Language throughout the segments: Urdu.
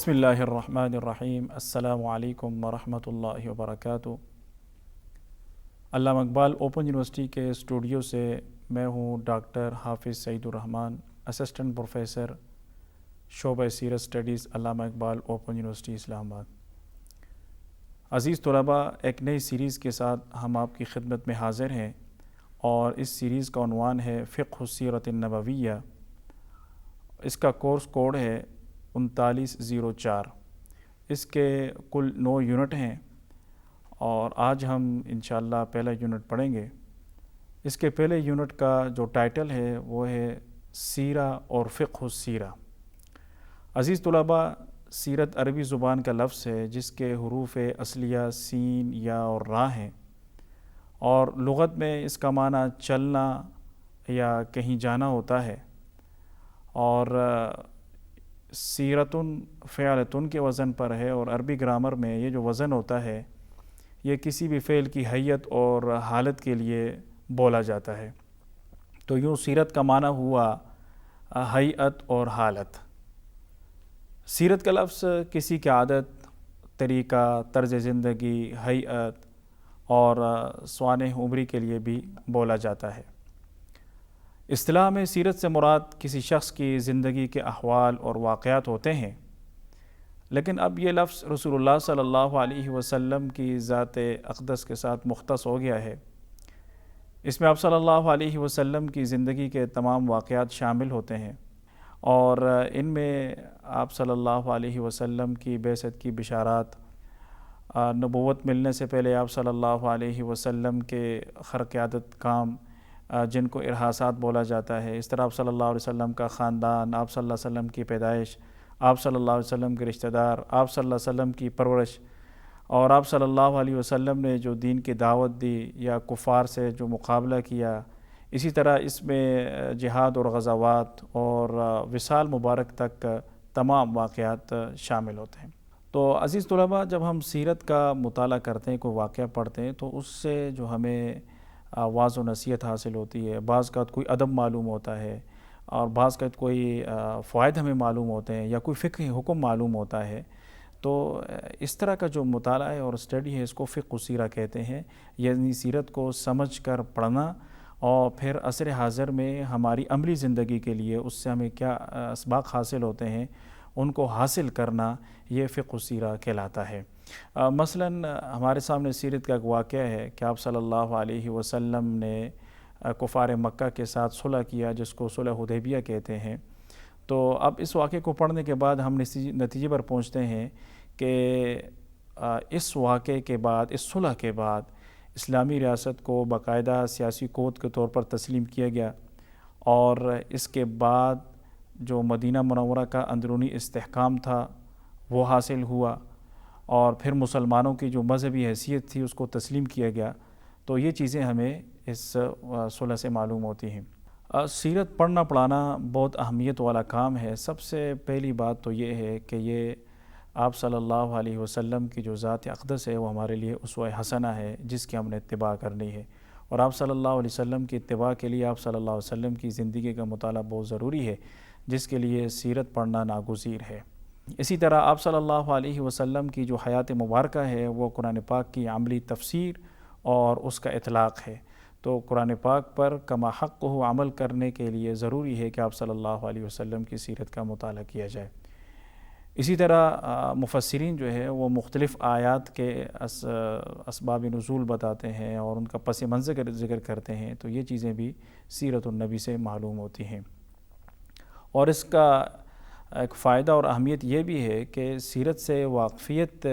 بسم اللہ الرحمن الرحیم۔ السلام علیکم ورحمۃ اللہ وبرکاتہ۔ علامہ اقبال اوپن یونیورسٹی کے اسٹوڈیو سے میں ہوں ڈاکٹر حافظ سعید الرحمن، اسسٹنٹ پروفیسر شعبہ سیرت اسٹڈیز، علامہ اقبال اوپن یونیورسٹی اسلام آباد۔ عزیز طلباء، ایک نئی سیریز کے ساتھ ہم آپ کی خدمت میں حاضر ہیں، اور اس سیریز کا عنوان ہے فقہ السیرۃ النبویہ۔ اس کا کورس کوڈ ہے 3904۔ اس کے کل 9 یونٹ ہیں، اور آج ہم انشاءاللہ پہلا یونٹ پڑھیں گے۔ اس کے پہلے یونٹ کا جو ٹائٹل ہے وہ ہے سیرہ اور فقہ السیرہ۔ عزیز طلباء، سیرت عربی زبان کا لفظ ہے جس کے حروف اصلیہ سین، یا اور را ہیں، اور لغت میں اس کا معنی چلنا یا کہیں جانا ہوتا ہے، اور سیرتن فعلتن کے وزن پر ہے، اور عربی گرامر میں یہ جو وزن ہوتا ہے یہ کسی بھی فعل کی حیت اور حالت کے لیے بولا جاتا ہے۔ تو یوں سیرت کا معنی ہوا حیت اور حالت۔ سیرت کا لفظ کسی کی عادت، طریقہ، طرز زندگی، حیت اور سوانح عمری کے لیے بھی بولا جاتا ہے۔ اصطلاح میں سیرت سے مراد کسی شخص کی زندگی کے احوال اور واقعات ہوتے ہیں، لیکن اب یہ لفظ رسول اللہ صلی اللہ علیہ وسلم کی ذات اقدس کے ساتھ مختص ہو گیا ہے۔ اس میں آپ صلی اللہ علیہ وسلم کی زندگی کے تمام واقعات شامل ہوتے ہیں، اور ان میں آپ صلی اللہ علیہ وسلم کی بعثت کی بشارات، نبوت ملنے سے پہلے آپ صلی اللہ علیہ وسلم کے خرق عادت کام جن کو ارحاسات بولا جاتا ہے، اس طرح آپ صلی اللہ علیہ وسلم کا خاندان، آپ صلی اللہ علیہ وسلم کی پیدائش، آپ صلی اللہ علیہ وسلم کے رشتہ دار، آپ صلی اللہ علیہ وسلم کی پرورش، اور آپ صلی اللہ علیہ وسلم نے جو دین کی دعوت دی یا کفار سے جو مقابلہ کیا، اسی طرح اس میں جہاد اور غزوات اور وصال مبارک تک تمام واقعات شامل ہوتے ہیں۔ تو عزیز طلباء، جب ہم سیرت کا مطالعہ کرتے ہیں، کوئی واقعہ پڑھتے ہیں، تو اس سے جو ہمیں واعظ و نصیحت حاصل ہوتی ہے، بعض کا کوئی ادب معلوم ہوتا ہے، اور بعض کا کوئی فوائد ہمیں معلوم ہوتے ہیں، یا کوئی فقہی حکم معلوم ہوتا ہے۔ تو اس طرح کا جو مطالعہ ہے اور اسٹڈی ہے، اس کو فقہ السیرہ کہتے ہیں، یعنی سیرت کو سمجھ کر پڑھنا، اور پھر عصر حاضر میں ہماری عملی زندگی کے لیے اس سے ہمیں کیا اسباق حاصل ہوتے ہیں ان کو حاصل کرنا، یہ فقہ السیرہ کہلاتا ہے۔ مثلاً ہمارے سامنے سیرت کا ایک واقعہ ہے کہ آپ صلی اللہ علیہ وسلم نے کفار مکہ کے ساتھ صلح کیا، جس کو صلح حدیبیہ کہتے ہیں۔ تو اب اس واقعے کو پڑھنے کے بعد ہم نتیجے پر پہنچتے ہیں کہ اس واقعے کے بعد، اس صلح کے بعد اسلامی ریاست کو باقاعدہ سیاسی قوت کے طور پر تسلیم کیا گیا، اور اس کے بعد جو مدینہ منورہ کا اندرونی استحکام تھا وہ حاصل ہوا، اور پھر مسلمانوں کی جو مذہبی حیثیت تھی اس کو تسلیم کیا گیا۔ تو یہ چیزیں ہمیں اس صلح سے معلوم ہوتی ہیں۔ سیرت پڑھنا پڑھانا بہت اہمیت والا کام ہے۔ سب سے پہلی بات تو یہ ہے کہ یہ آپ صلی اللہ علیہ وسلم کی جو ذات اقدس ہے وہ ہمارے لیے اسوہ حسنہ ہے، جس کی ہم نے اتباع کرنی ہے، اور آپ صلی اللہ علیہ وسلم کی اتباع کے لیے آپ صلی اللہ علیہ وسلم کی زندگی کا مطالعہ بہت ضروری ہے، جس کے لیے سیرت پڑھنا ناگزیر ہے۔ اسی طرح آپ صلی اللہ علیہ وسلم کی جو حیات مبارکہ ہے وہ قرآن پاک کی عملی تفسیر اور اس کا اطلاق ہے۔ تو قرآن پاک پر کما حق ہو عمل کرنے کے لیے ضروری ہے کہ آپ صلی اللہ علیہ وسلم کی سیرت کا مطالعہ کیا جائے۔ اسی طرح مفسرین جو ہے وہ مختلف آیات کے اسباب نزول بتاتے ہیں اور ان کا پس منظر ذکر کرتے ہیں، تو یہ چیزیں بھی سیرت النبی سے معلوم ہوتی ہیں۔ اور اس کا ایک فائدہ اور اہمیت یہ بھی ہے کہ سیرت سے واقفیت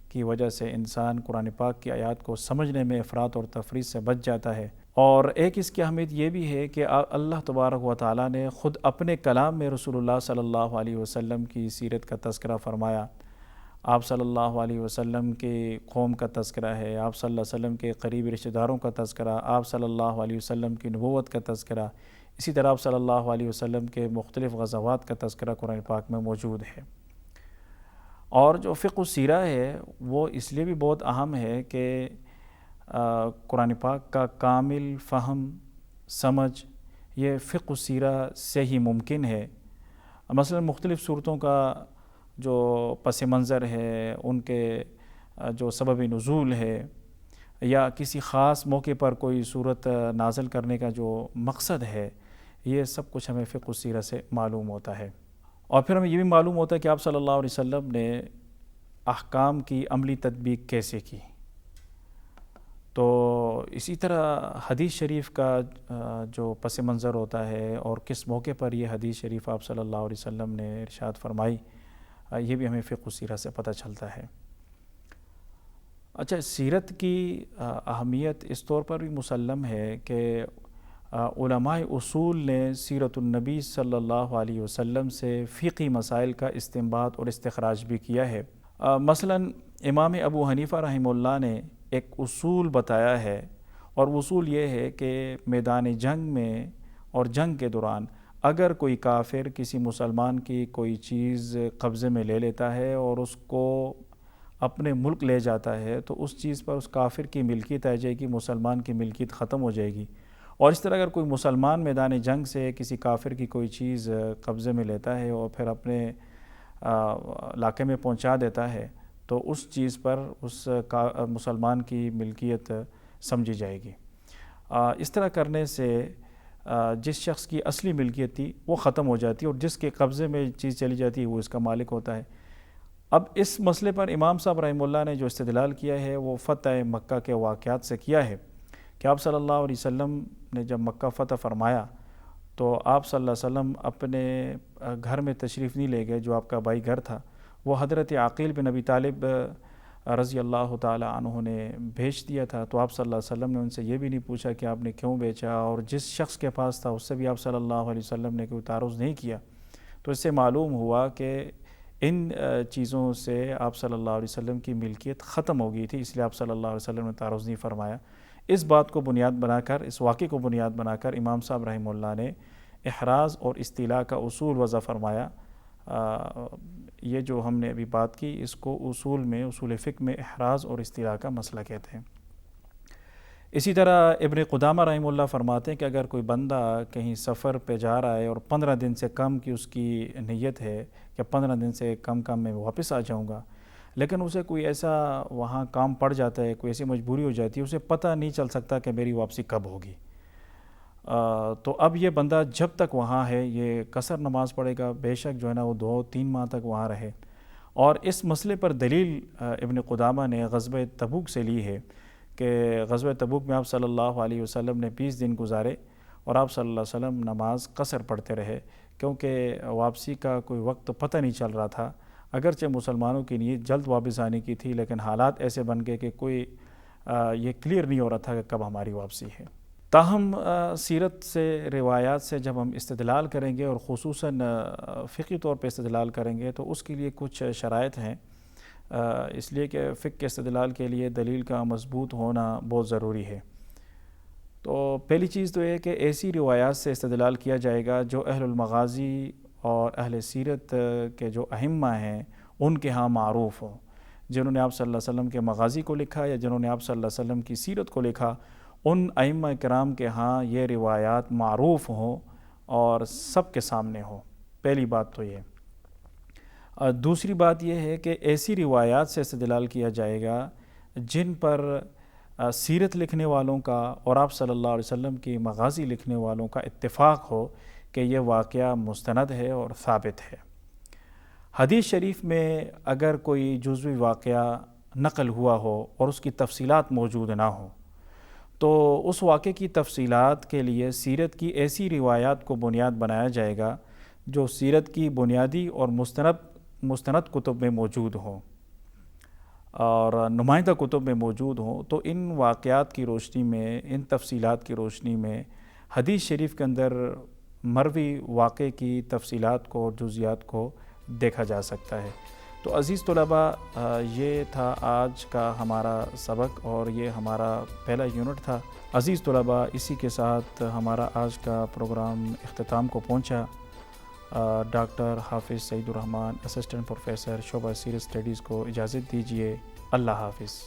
کی وجہ سے انسان قرآن پاک کی آیات کو سمجھنے میں افراط اور تفریط سے بچ جاتا ہے۔ اور ایک اس کی اہمیت یہ بھی ہے کہ اللہ تبارک و تعالیٰ نے خود اپنے کلام میں رسول اللہ صلی اللہ علیہ وسلم کی سیرت کا تذکرہ فرمایا۔ آپ صلی اللہ علیہ وسلم کے قوم کا تذکرہ ہے، آپ صلی اللہ علیہ وسلم کے قریبی رشتہ داروں کا تذکرہ، آپ صلی اللہ علیہ وسلم کی نبوت کا تذکرہ، اسی طرح آپ صلی اللہ علیہ وسلم کے مختلف غزوات کا تذکرہ قرآن پاک میں موجود ہے۔ اور جو فقہ السیرہ ہے وہ اس لیے بھی بہت اہم ہے کہ قرآن پاک کا کامل فہم سمجھ یہ فقہ السیرہ سے ہی ممکن ہے۔ مثلا مختلف صورتوں کا جو پس منظر ہے، ان کے جو سبب نزول ہے، یا کسی خاص موقع پر کوئی صورت نازل کرنے کا جو مقصد ہے، یہ سب کچھ ہمیں فقہ السیرہ سے معلوم ہوتا ہے۔ اور پھر ہمیں یہ بھی معلوم ہوتا ہے کہ آپ صلی اللہ علیہ وسلم نے احکام کی عملی تطبیق کیسے کی۔ تو اسی طرح حدیث شریف کا جو پس منظر ہوتا ہے اور کس موقع پر یہ حدیث شریف آپ صلی اللہ علیہ وسلم نے ارشاد فرمائی، یہ بھی ہمیں فقہ السیرہ سے پتہ چلتا ہے۔ اچھا، سیرت کی اہمیت اس طور پر بھی مسلم ہے کہ علماء اصول نے سیرت النبی صلی اللہ علیہ وسلم سے فقہی مسائل کا استنباط اور استخراج بھی کیا ہے۔ مثلاً امام ابو حنیفہ رحمہ اللہ نے ایک اصول بتایا ہے، اور اصول یہ ہے کہ میدان جنگ میں اور جنگ کے دوران اگر کوئی کافر کسی مسلمان کی کوئی چیز قبضے میں لے لیتا ہے اور اس کو اپنے ملک لے جاتا ہے، تو اس چیز پر اس کافر کی ملکیت آ جائے گی، مسلمان کی ملکیت ختم ہو جائے گی۔ اور اس طرح اگر کوئی مسلمان میدان جنگ سے کسی کافر کی کوئی چیز قبضے میں لیتا ہے اور پھر اپنے علاقے میں پہنچا دیتا ہے، تو اس چیز پر اس مسلمان کی ملکیت سمجھی جائے گی۔ اس طرح کرنے سے جس شخص کی اصلی ملکیت تھی وہ ختم ہو جاتی ہے، اور جس کے قبضے میں چیز چلی جاتی ہے وہ اس کا مالک ہوتا ہے۔ اب اس مسئلے پر امام صاحب رحمہ اللہ نے جو استدلال کیا ہے وہ فتح مکہ کے واقعات سے کیا ہے کہ آپ صلی اللہ علیہ وسلم نے جب مکہ فتح فرمایا تو آپ صلی اللہ علیہ وسلم اپنے گھر میں تشریف نہیں لے گئے، جو آپ کا بھائی گھر تھا وہ حضرت عقیل بن ابی طالب رضی اللہ تعالی عنہ نے بھیج دیا تھا۔ تو آپ صلی اللہ علیہ وسلم نے ان سے یہ بھی نہیں پوچھا کہ آپ نے کیوں بیچا، اور جس شخص کے پاس تھا اس سے بھی آپ صلی اللہ علیہ وسلم نے کوئی تعارض نہیں کیا۔ تو اس سے معلوم ہوا کہ ان چیزوں سے آپ صلی اللہ علیہ وسلم کی ملکیت ختم ہو گئی تھی، اس لیے آپ صلی اللہ علیہ وسلم نے تعارض نہیں فرمایا۔ اس بات کو بنیاد بنا کر، اس واقعے کو بنیاد بنا کر امام صاحب رحمہ اللہ نے احراز اور استیلاء کا اصول وضع فرمایا۔ یہ جو ہم نے ابھی بات کی، اس کو اصول میں، اصول فقہ میں احراز اور استیلاء کا مسئلہ کہتے ہیں۔ اسی طرح ابن قدامہ رحمہ اللہ فرماتے ہیں کہ اگر کوئی بندہ کہیں سفر پہ جا رہا ہے اور 15 دن سے کم کی اس کی نیت ہے کہ 15 دن سے کم میں واپس آ جاؤں گا، لیکن اسے کوئی ایسا وہاں کام پڑ جاتا ہے، کوئی ایسی مجبوری ہو جاتی ہے، اسے پتہ نہیں چل سکتا کہ میری واپسی کب ہوگی، تو اب یہ بندہ جب تک وہاں ہے یہ قصر نماز پڑھے گا، بے شک جو ہے نا وہ 2-3 ماہ تک وہاں رہے۔ اور اس مسئلے پر دلیل ابن قدامہ نے غزوہ تبوک سے لی ہے کہ غزوہ تبوک میں آپ صلی اللہ علیہ وسلم نے 20 دن گزارے اور آپ صلی اللہ علیہ وسلم نماز قصر پڑھتے رہے، کیونکہ واپسی کا کوئی وقت پتہ نہیں چل رہا تھا۔ اگرچہ مسلمانوں کی نیت جلد واپس آنے کی تھی، لیکن حالات ایسے بن گئے کہ کوئی یہ کلیئر نہیں ہو رہا تھا کہ کب ہماری واپسی ہے۔ تاہم سیرت سے، روایات سے جب ہم استدلال کریں گے اور خصوصاً فقہی طور پہ استدلال کریں گے تو اس کے لیے کچھ شرائط ہیں، اس لیے کہ فقہ کے استدلال کے لیے دلیل کا مضبوط ہونا بہت ضروری ہے۔ تو پہلی چیز تو یہ کہ ایسی روایات سے استدلال کیا جائے گا جو اہل المغازی اور اہل سیرت کے جو ائمہ ہیں ان کے ہاں معروف ہوں، جنہوں نے آپ صلی اللہ علیہ وسلم کے مغازی کو لکھا یا جنہوں نے آپ صلی اللہ علیہ وسلم کی سیرت کو لکھا، ان ائمہ کرام کے ہاں یہ روایات معروف ہوں اور سب کے سامنے ہوں۔ پہلی بات تو یہ۔ دوسری بات یہ ہے کہ ایسی روایات سے استدلال کیا جائے گا جن پر سیرت لکھنے والوں کا اور آپ صلی اللہ علیہ وسلم کی مغازی لکھنے والوں کا اتفاق ہو کہ یہ واقعہ مستند ہے اور ثابت ہے۔ حدیث شریف میں اگر کوئی جزوی واقعہ نقل ہوا ہو اور اس کی تفصیلات موجود نہ ہوں تو اس واقعے کی تفصیلات کے لیے سیرت کی ایسی روایات کو بنیاد بنایا جائے گا جو سیرت کی بنیادی اور مستند کتب میں موجود ہوں اور نمائندہ کتب میں موجود ہوں۔ تو ان واقعات کی روشنی میں، ان تفصیلات کی روشنی میں حدیث شریف کے اندر مروی واقعے کی تفصیلات کو اور جزیات کو دیکھا جا سکتا ہے۔ تو عزیز طلباء، یہ تھا آج کا ہمارا سبق اور یہ ہمارا پہلا یونٹ تھا۔ عزیز طلباء، اسی کے ساتھ ہمارا آج کا پروگرام اختتام کو پہنچا۔ ڈاکٹر حافظ سعید الرحمن، اسسٹنٹ پروفیسر، شعبہ سیرت اسٹڈیز کو اجازت دیجیے۔ اللہ حافظ۔